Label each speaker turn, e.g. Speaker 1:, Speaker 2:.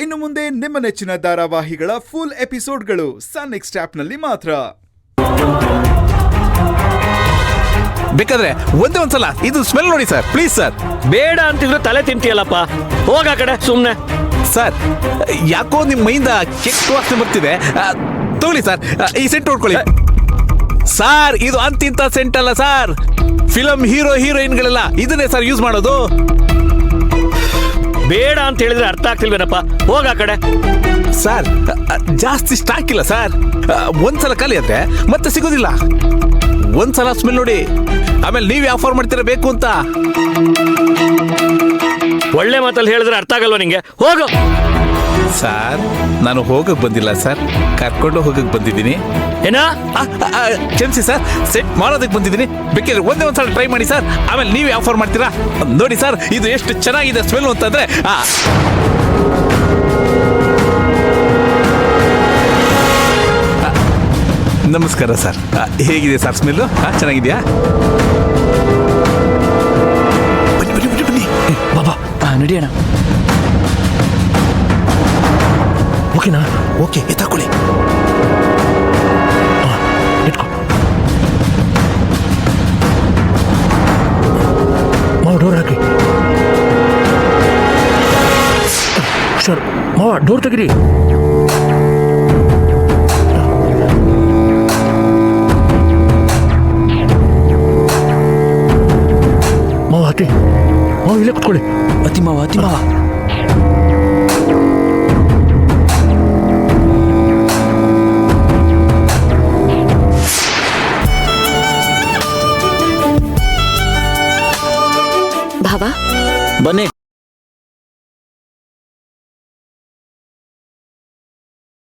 Speaker 1: ಇನ್ನು ಮುಂದೆ ನಿಮ್ಮ ನೆಚ್ಚಿನ ಧಾರಾವಾಹಿಗಳ ಫುಲ್ ಎಪಿಸೋಡ್ಗಳು ಸನ್ ನೆಕ್ಸ್ಟ್ ಆಪ್ನಲ್ಲಿ ಮಾತ್ರ.
Speaker 2: ಬೇಕಾದ್ರೆ ಒಂದ್ಸಲ ಇದು ಸ್ಮೆಲ್ ನೋಡಿ ಸರ್, ಪ್ಲೀಸ್ ಸರ್.
Speaker 3: ಬೇಡ ಅಂತಿದ್ರು ತಲೆ ತಿಂತೀಯಲ್ಲಪ್ಪ, ಹೋಗ ಕಡೆ ಸುಮ್ನೆ.
Speaker 2: ಸರ್ ಯಾಕೋ ನಿಮ್ಮ ಮೈಯಿಂದ ಕೆಟ್ಟ ವಾಸನೆ ಬರ್ತಿದೆ. ತಗೊಳ್ಳಿ ಸರ್, ಈ ಸೆಂಟ್ ನೋಡ್ಕೊಳ್ಳಿ ಸರ್. ಇದು ಅಂತಿಂತ ಸೆಂಟ್ ಅಲ್ಲ ಸರ್, ಫಿಲಂ ಹೀರೋಯಿನ್ಗಳೆಲ್ಲ ಇದನ್ನೇ ಸರ್ ಯೂಸ್ ಮಾಡೋದು.
Speaker 3: ಬೇಡ ಅಂತ ಹೇಳಿದ್ರೆ ಅರ್ಥ ಆಗ್ತಿಲ್ವೇನಪ್ಪ, ಹೋಗ ಕಡೆ.
Speaker 2: ಸರ್ ಜಾಸ್ತಿ ಸ್ಟಾಕ್ ಇಲ್ಲ ಸರ್, ಒಂದ್ಸಲ ಖಾಲಿ ಆದ್ರೆ ಮತ್ತೆ ಸಿಗೋದಿಲ್ಲ. ಒಂದ್ಸಲ ಸ್ಮೆಲ್ ನೋಡಿ, ಆಮೇಲೆ ನೀವ್ ಯಾವ ಆಫರ್ ಮಾಡ್ತೀರಾ ಬೇಕು ಅಂತ.
Speaker 3: ಒಳ್ಳೆ ಮಾತಲ್ಲಿ ಹೇಳಿದ್ರೆ ಅರ್ಥ ಆಗಲ್ವಾ ನಿಂಗೆ? ಹೋಗು.
Speaker 2: ಸರ್ ನಾನು ಹೋಗಕ್ ಬಂದಿಲ್ಲ ಸರ್, ಕರ್ಕೊಂಡು ಹೋಗಕ್ ಬಂದಿದ್ದೀನಿ.
Speaker 3: ಏನ
Speaker 2: ಕ್ಷಮಿಸಿ ಸರ್, ಸೆಟ್ ಮಾಡೋದಕ್ಕೆ ಬಂದಿದ್ದೀನಿ. ಬೇಕಾದ್ರೆ ಒಂದ್ಸಲ ಟ್ರೈ ಮಾಡಿ ಸರ್, ಆಮೇಲೆ ನೀವೇ ಆಫರ್ ಮಾಡ್ತೀರಾ ನೋಡಿ ಸರ್. ಇದು ಎಷ್ಟು ಚೆನ್ನಾಗಿದೆ ಸ್ಮೆಲ್ ಅಂತಂದ್ರೆ. ನಮಸ್ಕಾರ ಸರ್, ಹೇಗಿದೆ ಸರ್ ಸ್ಮೆಲ್ಲು? ಚೆನ್ನಾಗಿದೆಯಾ? ಬನ್ನಿ ಬನ್ನಿ ಬನ್ನಿ ಬನ್ನಿ
Speaker 3: ಬಾಬಾ, ನಡಿಯೋಣ.
Speaker 2: ಓಕೆನಾ? ಓಕೆ, ಎತ್ತಾಕೊಳ್ಳಿ.
Speaker 4: ಇಟ್ಕೊ ಮಾವ, ಡೋರ್ ಹಾಕಿ. ಸರ್ ಮಾವ, ಡೋರ್ ತೆಗಿರಿ. ಮಾವ ಹತ್ತಿ, ಮಾವ ಇಲ್ಲೇ ಕುತ್ಕೊಳ್ಳಿ.
Speaker 3: ಅತಿ ಮಾವ, ಅತಿ ಮಾವ.